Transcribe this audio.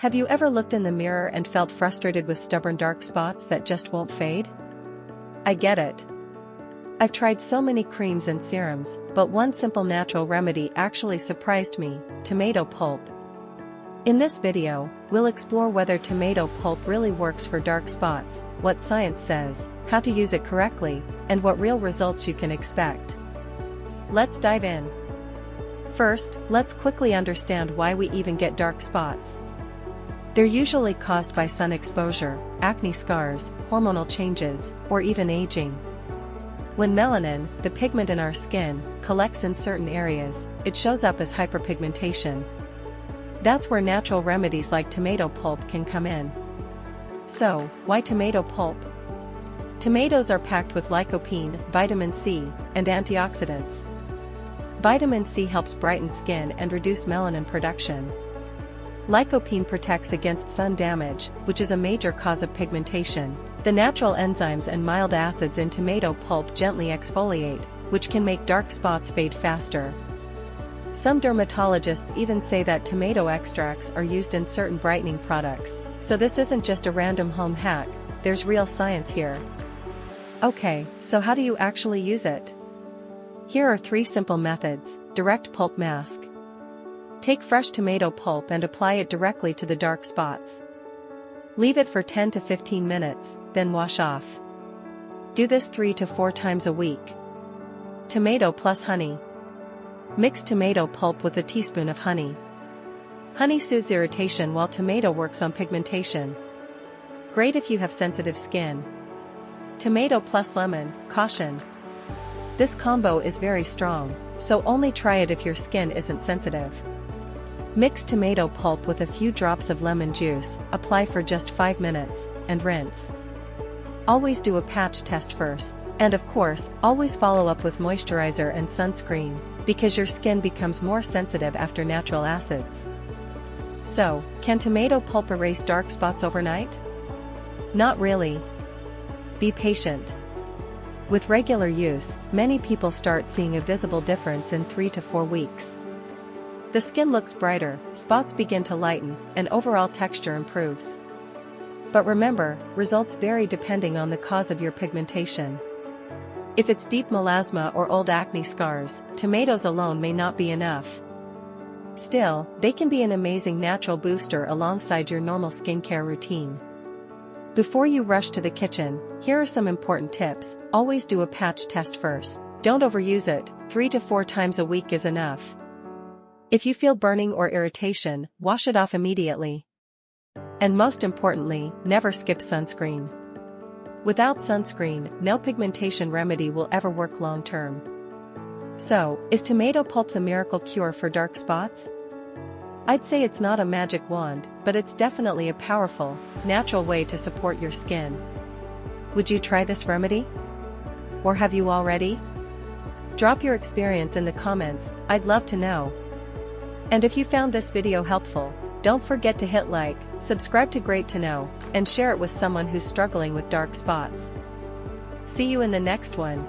Have you ever looked in the mirror and felt frustrated with stubborn dark spots that just won't fade? I get it. I've tried so many creams and serums, but one simple natural remedy actually surprised me: tomato pulp. In this video, we'll explore whether tomato pulp really works for dark spots, what science says, how to use it correctly, and what real results you can expect. Let's dive in. First, let's quickly understand why we even get dark spots. They're usually caused by sun exposure, acne scars, hormonal changes, or even aging. When melanin, the pigment in our skin, collects in certain areas, it shows up as hyperpigmentation. That's where natural remedies like tomato pulp can come in. So, why tomato pulp? Tomatoes are packed with lycopene, vitamin C, and antioxidants. Vitamin C helps brighten skin and reduce melanin production. Lycopene protects against sun damage, which is a major cause of pigmentation. The natural enzymes and mild acids in tomato pulp gently exfoliate, which can make dark spots fade faster. Some dermatologists even say that tomato extracts are used in certain brightening products, so this isn't just a random home hack, there's real science here. Okay, so how do you actually use it? Here are 3 simple methods. Direct pulp mask. Take fresh tomato pulp and apply it directly to the dark spots. Leave it for 10 to 15 minutes, then wash off. Do this 3 to 4 times a week. Tomato plus honey. Mix tomato pulp with a teaspoon of honey. Honey soothes irritation while tomato works on pigmentation. Great if you have sensitive skin. Tomato plus lemon. Caution. This combo is very strong, so only try it if your skin isn't sensitive. Mix tomato pulp with a few drops of lemon juice, apply for just 5 minutes, and rinse. Always do a patch test first, and of course, always follow up with moisturizer and sunscreen, because your skin becomes more sensitive after natural acids. So, can tomato pulp erase dark spots overnight? Not really. Be patient. With regular use, many people start seeing a visible difference in 3 to 4 weeks. The skin looks brighter, spots begin to lighten, and overall texture improves. But remember, results vary depending on the cause of your pigmentation. If it's deep melasma or old acne scars, tomatoes alone may not be enough. Still, they can be an amazing natural booster alongside your normal skincare routine. Before you rush to the kitchen, here are some important tips. Always do a patch test first. Don't overuse it, 3 to 4 times a week is enough. If you feel burning or irritation, wash it off immediately. And most importantly, never skip sunscreen. Without sunscreen, no pigmentation remedy will ever work long term. So, is tomato pulp the miracle cure for dark spots? I'd say it's not a magic wand, but it's definitely a powerful, natural way to support your skin. Would you try this remedy? Or have you already? Drop your experience in the comments, I'd love to know. And if you found this video helpful, don't forget to hit like, subscribe to GreatToKnow, and share it with someone who's struggling with dark spots. See you in the next one.